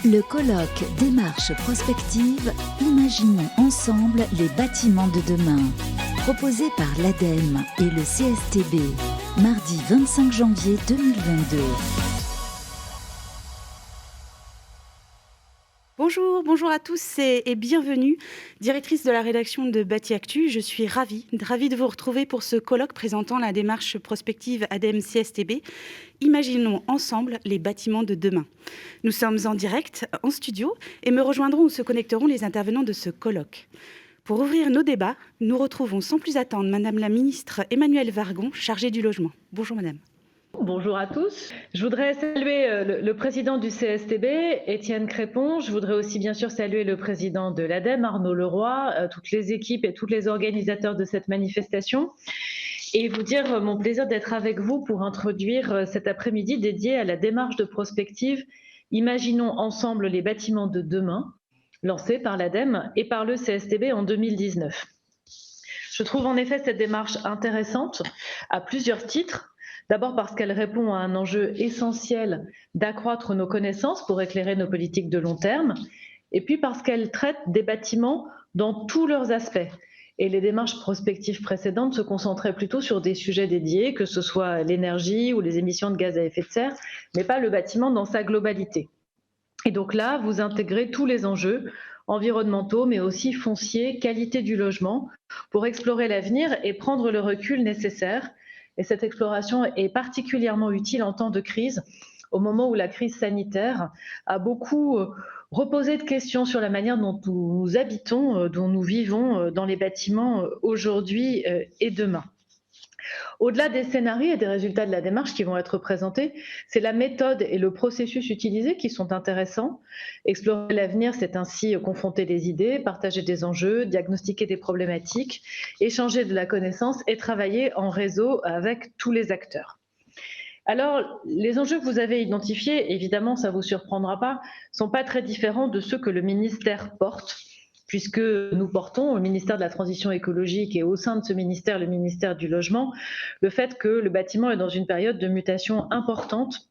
Le colloque Démarche prospective, imaginons ensemble les bâtiments de demain. Proposé par l'ADEME et le CSTB, mardi 25 janvier 2022. Bonjour à tous et bienvenue. Directrice de la rédaction de Bâti Actu, je suis ravie de vous retrouver pour ce colloque présentant la démarche prospective ADEME-CSTB. Imaginons ensemble les bâtiments de demain. Nous sommes en direct, en studio, et me rejoindront ou se connecteront les intervenants de ce colloque. Pour ouvrir nos débats, nous retrouvons sans plus attendre Madame la ministre Emmanuelle Wargon, chargée du logement. Bonjour Madame. Bonjour à tous. Je voudrais saluer le président du CSTB, Étienne Crépon. Je voudrais aussi bien sûr saluer le président de l'ADEME, Arnaud Leroy, toutes les équipes et tous les organisateurs de cette manifestation. Et vous dire mon plaisir d'être avec vous pour introduire cet après-midi dédié à la démarche de prospective Imaginons ensemble les bâtiments de demain, lancée par l'ADEME et par le CSTB en 2019. Je trouve en effet cette démarche intéressante à plusieurs titres. D'abord parce qu'elle répond à un enjeu essentiel d'accroître nos connaissances pour éclairer nos politiques de long terme, et puis parce qu'elle traite des bâtiments dans tous leurs aspects. Et les démarches prospectives précédentes se concentraient plutôt sur des sujets dédiés, que ce soit l'énergie ou les émissions de gaz à effet de serre, mais pas le bâtiment dans sa globalité. Et donc là, vous intégrez tous les enjeux environnementaux, mais aussi fonciers, qualité du logement, pour explorer l'avenir et prendre le recul nécessaire. Et cette exploration est particulièrement utile en temps de crise, au moment où la crise sanitaire a beaucoup reposé de questions sur la manière dont nous habitons, dont nous vivons dans les bâtiments aujourd'hui et demain. Au-delà des scénarios et des résultats de la démarche qui vont être présentés, c'est la méthode et le processus utilisé qui sont intéressants. Explorer l'avenir, c'est ainsi confronter des idées, partager des enjeux, diagnostiquer des problématiques, échanger de la connaissance et travailler en réseau avec tous les acteurs. Alors, les enjeux que vous avez identifiés, évidemment, ça ne vous surprendra pas, ne sont pas très différents de ceux que le ministère porte, puisque nous portons au ministère de la Transition écologique et au sein de ce ministère, le ministère du Logement, le fait que le bâtiment est dans une période de mutation importante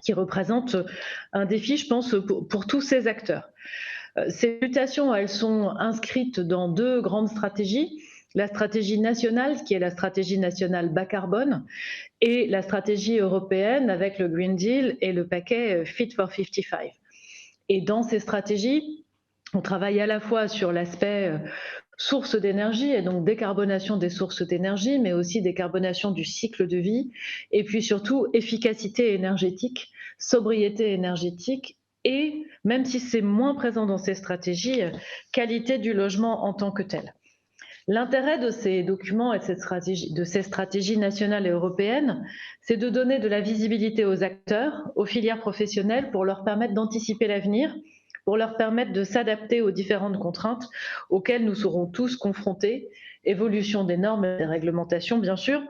qui représente un défi, je pense, pour tous ces acteurs. Ces mutations, elles sont inscrites dans deux grandes stratégies. La stratégie nationale, qui est la stratégie nationale bas carbone, et la stratégie européenne avec le Green Deal et le paquet Fit for 55. Et dans ces stratégies, on travaille à la fois sur l'aspect source d'énergie et donc décarbonation des sources d'énergie, mais aussi décarbonation du cycle de vie, et puis surtout efficacité énergétique, sobriété énergétique, et même si c'est moins présent dans ces stratégies, qualité du logement en tant que tel. L'intérêt de ces documents et de ces stratégies nationales et européennes, c'est de donner de la visibilité aux acteurs, aux filières professionnelles pour leur permettre d'anticiper l'avenir, pour leur permettre de s'adapter aux différentes contraintes auxquelles nous serons tous confrontés, évolution des normes et des réglementations bien sûr,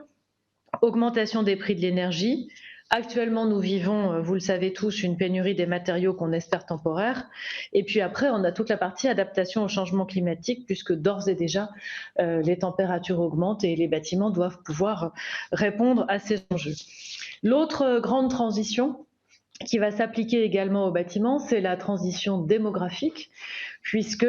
augmentation des prix de l'énergie. Actuellement, nous vivons, vous le savez tous, une pénurie des matériaux qu'on espère temporaire. Et puis après, on a toute la partie adaptation au changement climatique, puisque d'ores et déjà, les températures augmentent et les bâtiments doivent pouvoir répondre à ces enjeux. L'autre grande transition qui va s'appliquer également aux bâtiments, c'est la transition démographique, puisque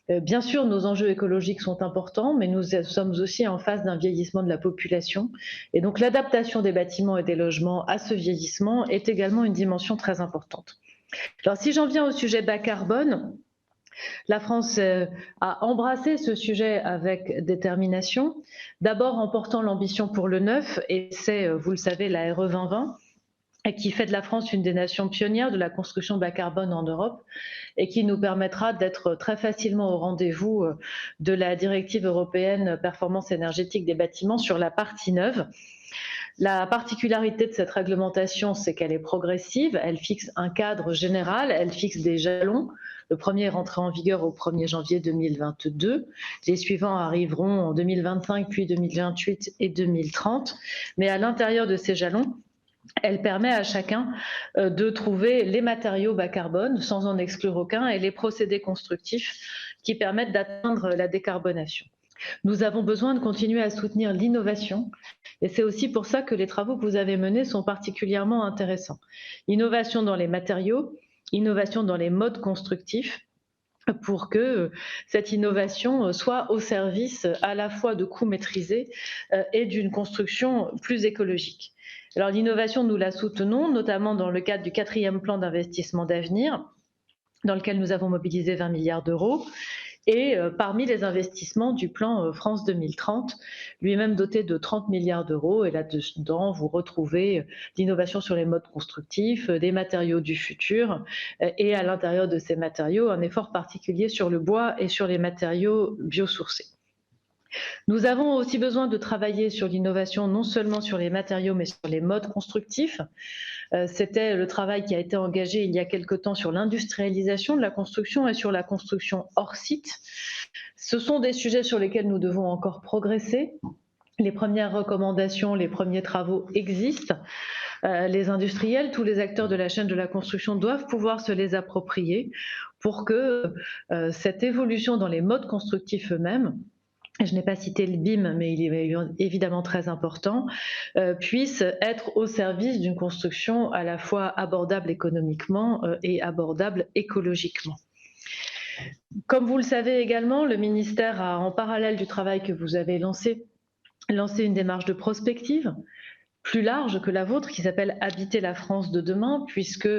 bien sûr, nos enjeux écologiques sont importants, mais nous sommes aussi en phase d'un vieillissement de la population. Et donc, l'adaptation des bâtiments et des logements à ce vieillissement est également une dimension très importante. Alors, si j'en viens au sujet bas carbone, la France a embrassé ce sujet avec détermination, d'abord en portant l'ambition pour le neuf, et c'est, vous le savez, la RE 2020, et qui fait de la France une des nations pionnières de la construction bas carbone en Europe et qui nous permettra d'être très facilement au rendez-vous de la directive européenne performance énergétique des bâtiments sur la partie neuve. La particularité de cette réglementation, c'est qu'elle est progressive, elle fixe un cadre général, elle fixe des jalons. Le premier est rentré en vigueur au 1er janvier 2022. Les suivants arriveront en 2025, puis 2028 et 2030. Mais à l'intérieur de ces jalons, elle permet à chacun de trouver les matériaux bas carbone sans en exclure aucun et les procédés constructifs qui permettent d'atteindre la décarbonation. Nous avons besoin de continuer à soutenir l'innovation et c'est aussi pour ça que les travaux que vous avez menés sont particulièrement intéressants. Innovation dans les matériaux, innovation dans les modes constructifs, pour que cette innovation soit au service à la fois de coûts maîtrisés et d'une construction plus écologique. Alors l'innovation, nous la soutenons, notamment dans le cadre du 4e plan d'investissement d'avenir, dans lequel nous avons mobilisé 20 milliards d'euros. Et parmi les investissements du plan France 2030, lui-même doté de 30 milliards d'euros, et là-dedans, vous retrouvez l'innovation sur les modes constructifs, des matériaux du futur, et à l'intérieur de ces matériaux, un effort particulier sur le bois et sur les matériaux biosourcés. Nous avons aussi besoin de travailler sur l'innovation, non seulement sur les matériaux, mais sur les modes constructifs. C'était le travail qui a été engagé il y a quelque temps sur l'industrialisation de la construction et sur la construction hors site. Ce sont des sujets sur lesquels nous devons encore progresser. Les premières recommandations, les premiers travaux existent. Les industriels, tous les acteurs de la chaîne de la construction doivent pouvoir se les approprier pour que cette évolution dans les modes constructifs eux-mêmes, je n'ai pas cité le BIM, mais il est évidemment très important, puisse être au service d'une construction à la fois abordable économiquement et abordable écologiquement. Comme vous le savez également, le ministère a, en parallèle du travail que vous avez lancé une démarche de prospective plus large que la vôtre, qui s'appelle Habiter la France de demain, puisque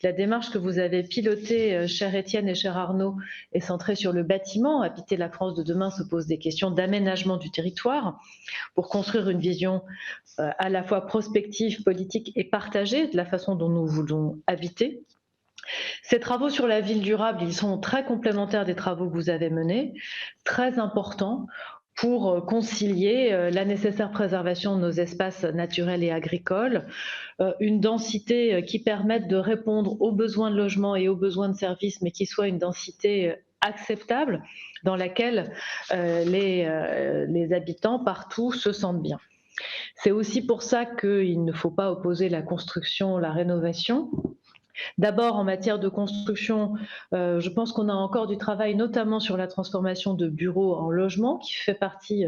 la démarche que vous avez pilotée, cher Étienne et cher Arnaud, est centrée sur le bâtiment. Habiter la France de demain se pose des questions d'aménagement du territoire pour construire une vision à la fois prospective, politique et partagée de la façon dont nous voulons habiter. Ces travaux sur la ville durable, ils sont très complémentaires des travaux que vous avez menés, très importants pour concilier la nécessaire préservation de nos espaces naturels et agricoles, une densité qui permette de répondre aux besoins de logement et aux besoins de services, mais qui soit une densité acceptable, dans laquelle les habitants partout se sentent bien. C'est aussi pour ça qu'il ne faut pas opposer la construction, la rénovation. D'abord, en matière de construction, je pense qu'on a encore du travail, notamment sur la transformation de bureaux en logements, qui fait partie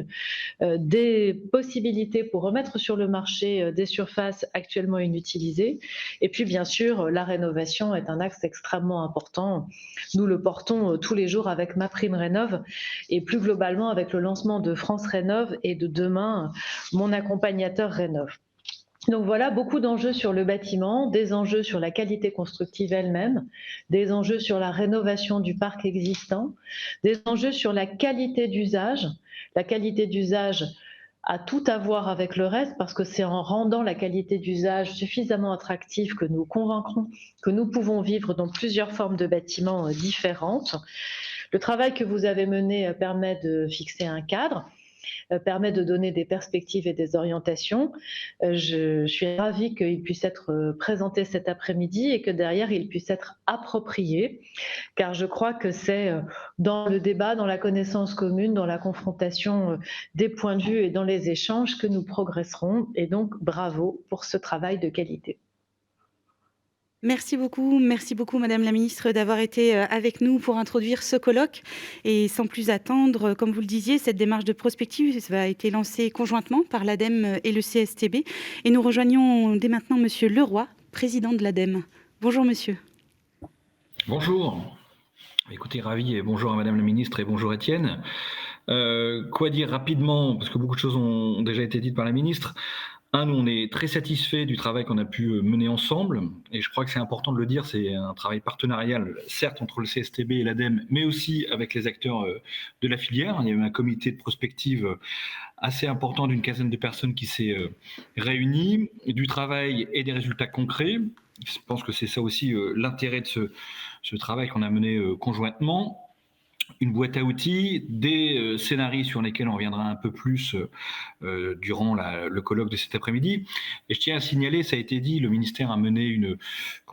des possibilités pour remettre sur le marché des surfaces actuellement inutilisées. Et puis, bien sûr, la rénovation est un axe extrêmement important. Nous le portons tous les jours avec MaPrimeRénov' et plus globalement avec le lancement de France Rénov' et de demain, mon accompagnateur Rénov'. Donc voilà, beaucoup d'enjeux sur le bâtiment, des enjeux sur la qualité constructive elle-même, des enjeux sur la rénovation du parc existant, des enjeux sur la qualité d'usage. La qualité d'usage a tout à voir avec le reste, parce que c'est en rendant la qualité d'usage suffisamment attractive que nous convaincrons que nous pouvons vivre dans plusieurs formes de bâtiments différentes. Le travail que vous avez mené permet de fixer un cadre, permet de donner des perspectives et des orientations. Je suis ravie qu'il puisse être présenté cet après-midi et que derrière, il puisse être approprié, car je crois que c'est dans le débat, dans la connaissance commune, dans la confrontation des points de vue et dans les échanges que nous progresserons. Et donc, bravo pour ce travail de qualité. Merci beaucoup Madame la Ministre d'avoir été avec nous pour introduire ce colloque. Et sans plus attendre, comme vous le disiez, cette démarche de prospective a été lancée conjointement par l'ADEME et le CSTB. Et nous rejoignons dès maintenant Monsieur Leroy, président de l'ADEME. Bonjour monsieur. Bonjour. Écoutez, ravi, et bonjour à Madame la Ministre et bonjour Étienne. Quoi dire rapidement, parce que beaucoup de choses ont déjà été dites par la Ministre. Nous, on est très satisfait du travail qu'on a pu mener ensemble, et je crois que c'est important de le dire, c'est un travail partenarial, certes entre le CSTB et l'ADEME, mais aussi avec les acteurs de la filière. Il y a eu un comité de prospective assez important d'une quinzaine de personnes qui s'est réuni, du travail et des résultats concrets. Je pense que c'est ça aussi l'intérêt de ce travail qu'on a mené conjointement. Une boîte à outils, des scénarios sur lesquels on reviendra un peu plus durant le colloque de cet après-midi. Et je tiens à signaler, ça a été dit, le ministère a mené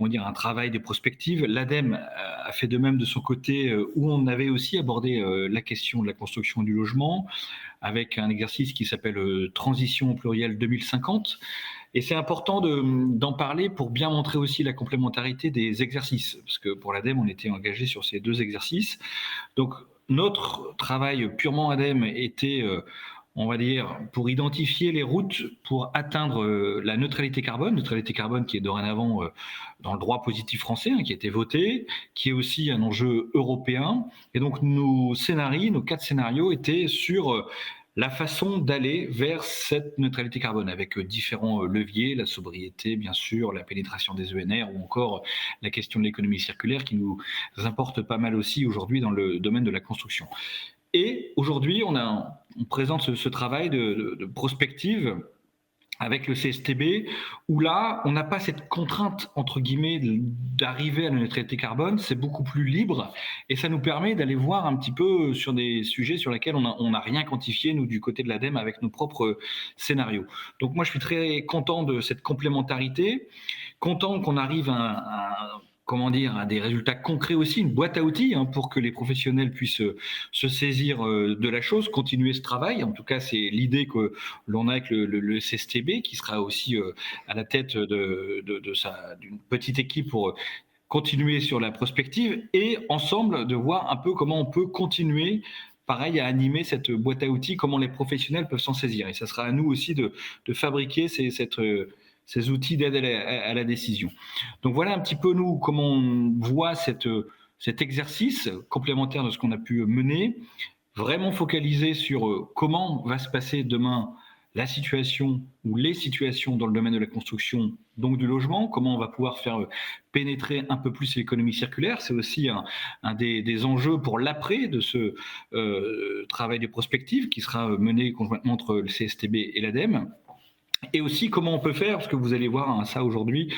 un travail de prospective. L'ADEME a fait de même de son côté, où on avait aussi abordé la question de la construction du logement, avec un exercice qui s'appelle Transition au pluriel 2050. Et c'est important d'en parler pour bien montrer aussi la complémentarité des exercices, parce que pour l'ADEME, on était engagé sur ces deux exercices. Donc, notre travail purement ADEME était on va dire, pour identifier les routes pour atteindre la neutralité carbone qui est dorénavant dans le droit positif français, qui a été voté, qui est aussi un enjeu européen. Et donc nos 4 scénarios étaient sur la façon d'aller vers cette neutralité carbone, avec différents leviers, la sobriété, bien sûr, la pénétration des ENR, ou encore la question de l'économie circulaire, qui nous importe pas mal aussi aujourd'hui dans le domaine de la construction. Et aujourd'hui, on présente ce travail de prospective avec le CSTB, où là, on n'a pas cette contrainte, entre guillemets, d'arriver à la neutralité carbone, c'est beaucoup plus libre, et ça nous permet d'aller voir un petit peu sur des sujets sur lesquels on n'a rien quantifié, nous, du côté de l'ADEME, avec nos propres scénarios. Donc moi, je suis très content de cette complémentarité, content qu'on arrive à des résultats concrets aussi, une boîte à outils pour que les professionnels puissent se saisir de la chose, continuer ce travail. En tout cas, c'est l'idée que l'on a avec le CSTB, qui sera aussi à la tête d'une petite équipe pour continuer sur la prospective, et ensemble de voir un peu comment on peut continuer pareil à animer cette boîte à outils, comment les professionnels peuvent s'en saisir. Et ça sera à nous aussi de fabriquer ces outils d'aide à la décision. Donc voilà un petit peu, nous, comment on voit cet exercice complémentaire de ce qu'on a pu mener, vraiment focalisé sur comment va se passer demain la situation ou les situations dans le domaine de la construction, donc du logement, comment on va pouvoir faire pénétrer un peu plus l'économie circulaire. C'est aussi un des enjeux pour l'après de ce travail de prospective qui sera mené conjointement entre le CSTB et l'ADEME. Et aussi comment on peut faire, parce que vous allez voir ça aujourd'hui,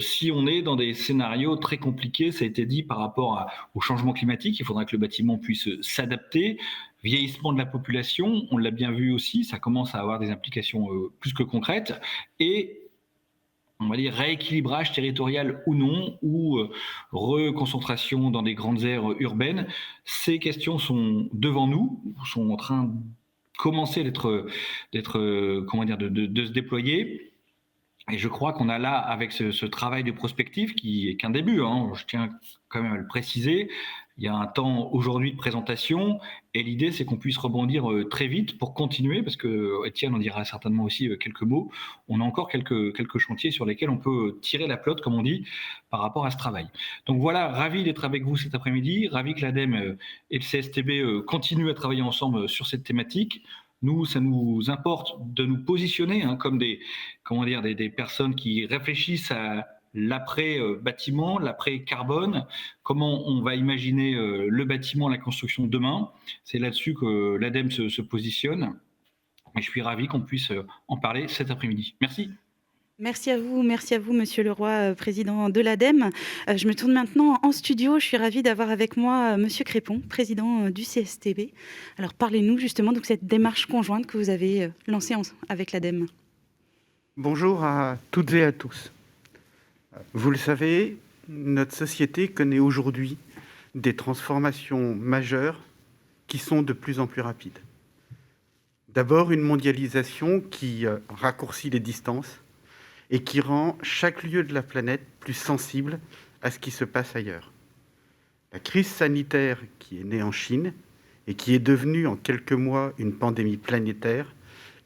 si on est dans des scénarios très compliqués, ça a été dit par rapport au changement climatique, il faudra que le bâtiment puisse s'adapter, vieillissement de la population, on l'a bien vu aussi, ça commence à avoir des implications plus que concrètes, et on va dire rééquilibrage territorial ou non, ou reconcentration dans des grandes aires urbaines. Ces questions sont devant nous, sont en train de commencer de se déployer. Et je crois qu'on a là, avec ce travail de prospective, qui est qu'un début, je tiens quand même à le préciser, il y a un temps aujourd'hui de présentation, et l'idée c'est qu'on puisse rebondir très vite pour continuer, parce que Étienne en dira certainement aussi quelques mots. On a encore quelques chantiers sur lesquels on peut tirer la pelote, comme on dit, par rapport à ce travail. Donc voilà, ravi d'être avec vous cet après-midi, ravi que l'ADEME et le CSTB continuent à travailler ensemble sur cette thématique. Nous, ça nous importe de nous positionner comme des personnes qui réfléchissent à l'après-bâtiment, l'après-carbone, comment on va imaginer le bâtiment, la construction de demain. C'est là-dessus que l'ADEME se positionne. Et je suis ravi qu'on puisse en parler cet après-midi. Merci. Merci à vous, Monsieur Leroy, président de l'ADEME. Je me tourne maintenant en studio. Je suis ravie d'avoir avec moi Monsieur Crépon, président du CSTB. Alors parlez-nous justement de cette démarche conjointe que vous avez lancée avec l'ADEME. Bonjour à toutes et à tous. Vous le savez, notre société connaît aujourd'hui des transformations majeures qui sont de plus en plus rapides. D'abord, une mondialisation qui raccourcit les distances et qui rend chaque lieu de la planète plus sensible à ce qui se passe ailleurs. La crise sanitaire qui est née en Chine et qui est devenue en quelques mois une pandémie planétaire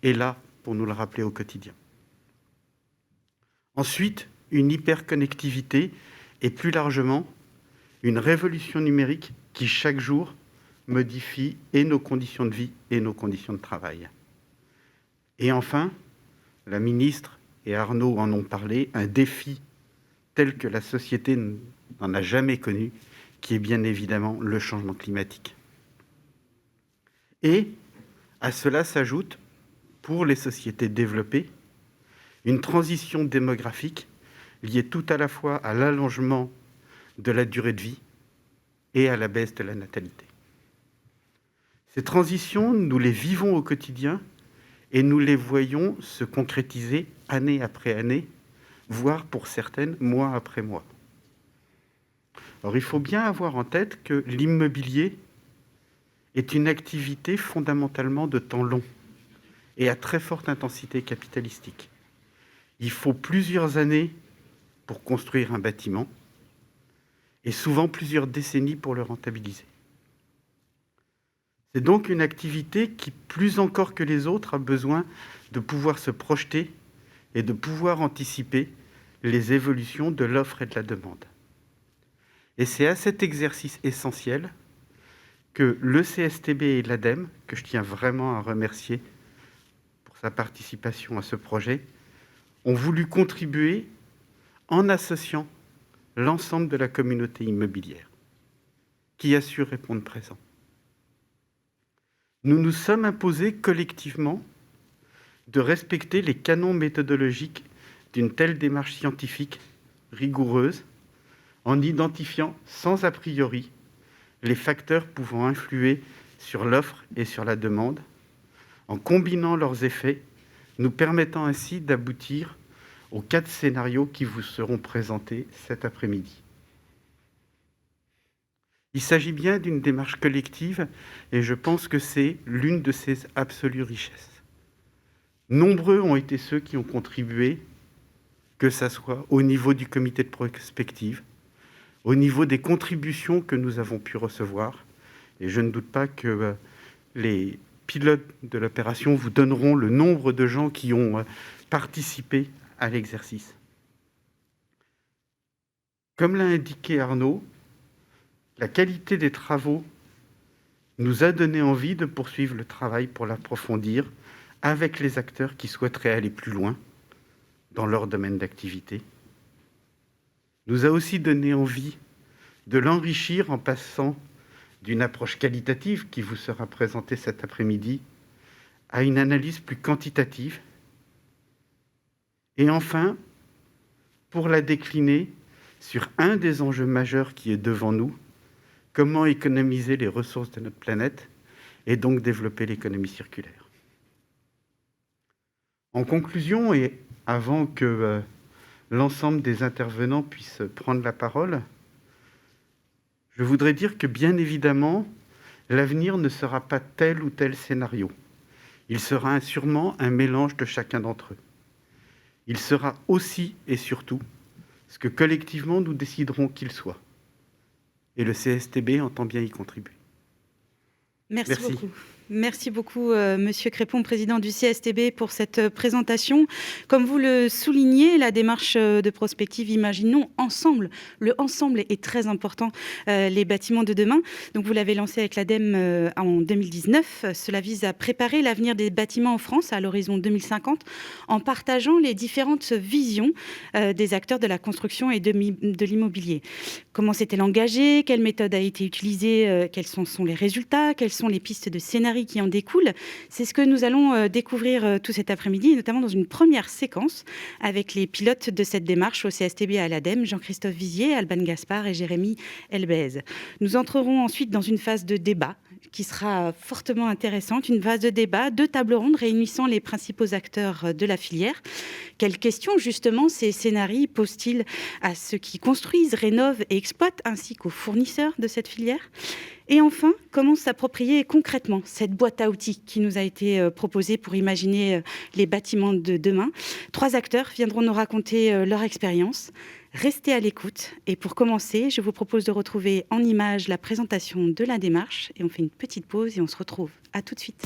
est là pour nous le rappeler au quotidien. Ensuite, une hyperconnectivité et plus largement une révolution numérique qui chaque jour modifie et nos conditions de vie et nos conditions de travail. Et enfin, la ministre et Arnaud en ont parlé, un défi tel que la société n'en a jamais connu, qui est bien évidemment le changement climatique. Et à cela s'ajoute, pour les sociétés développées, une transition démographique liée tout à la fois à l'allongement de la durée de vie et à la baisse de la natalité. Ces transitions, nous les vivons au quotidien et nous les voyons se concrétiser année après année, voire pour certaines, mois après mois. Alors, il faut bien avoir en tête que l'immobilier est une activité fondamentalement de temps long et à très forte intensité capitalistique. Il faut plusieurs années pour construire un bâtiment et souvent plusieurs décennies pour le rentabiliser. C'est donc une activité qui, plus encore que les autres, a besoin de pouvoir se projeter et de pouvoir anticiper les évolutions de l'offre et de la demande. Et c'est à cet exercice essentiel que le CSTB et l'ADEME, que je tiens vraiment à remercier pour sa participation à ce projet, ont voulu contribuer en associant l'ensemble de la communauté immobilière qui a su répondre présent. Nous nous sommes imposés collectivement de respecter les canons méthodologiques d'une telle démarche scientifique rigoureuse en identifiant sans a priori les facteurs pouvant influer sur l'offre et sur la demande, en combinant leurs effets, nous permettant ainsi d'aboutir aux 4 scénarios qui vous seront présentés cet après-midi. Il s'agit bien d'une démarche collective et je pense que c'est l'une de ses absolues richesses. Nombreux ont été ceux qui ont contribué, que ce soit au niveau du comité de prospective, au niveau des contributions que nous avons pu recevoir, et je ne doute pas que les pilotes de l'opération vous donneront le nombre de gens qui ont participé à l'exercice. Comme l'a indiqué Arnaud, la qualité des travaux nous a donné envie de poursuivre le travail pour l'approfondir avec les acteurs qui souhaiteraient aller plus loin dans leur domaine d'activité. Nous a aussi donné envie de l'enrichir en passant d'une approche qualitative qui vous sera présentée cet après-midi à une analyse plus quantitative. Et enfin, pour la décliner sur un des enjeux majeurs qui est devant nous, comment économiser les ressources de notre planète et donc développer l'économie circulaire. En conclusion, et avant que l'ensemble des intervenants puissent prendre la parole, je voudrais dire que, bien évidemment, l'avenir ne sera pas tel ou tel scénario. Il sera sûrement un mélange de chacun d'entre eux. Il sera aussi et surtout ce que collectivement nous déciderons qu'il soit. Et le CSTB entend bien y contribuer. Merci beaucoup. Merci beaucoup, Monsieur Crépon, président du CSTB, pour cette présentation. Comme vous le soulignez, la démarche de prospective Imaginons ensemble. Le ensemble est très important, les bâtiments de demain. Donc, vous l'avez lancé avec l'ADEME en 2019. Cela vise à préparer l'avenir des bâtiments en France à l'horizon 2050 en partageant les différentes visions des acteurs de la construction et de l'immobilier. Comment s'est-elle engagée? Quelle méthode a été utilisée? Quels sont les résultats? Quelles sont les pistes de scénario qui en découlent? C'est ce que nous allons découvrir tout cet après-midi, notamment dans une première séquence avec les pilotes de cette démarche au CSTB et à l'ADEME, Jean-Christophe Vizier, Alban Gaspard et Jérémy Elbez. Nous entrerons ensuite dans une phase de débat qui sera fortement intéressante, une phase de débat, 2 tables rondes réunissant les principaux acteurs de la filière. Quelles questions, justement, ces scénarios posent-ils à ceux qui construisent, rénovent et exploitent, ainsi qu'aux fournisseurs de cette filière? Et enfin, comment s'approprier concrètement cette boîte à outils qui nous a été proposée pour imaginer les bâtiments de demain? 3 acteurs viendront nous raconter leur expérience. Restez à l'écoute. Et pour commencer, je vous propose de retrouver en images la présentation de la démarche. Et on fait une petite pause et on se retrouve. À tout de suite.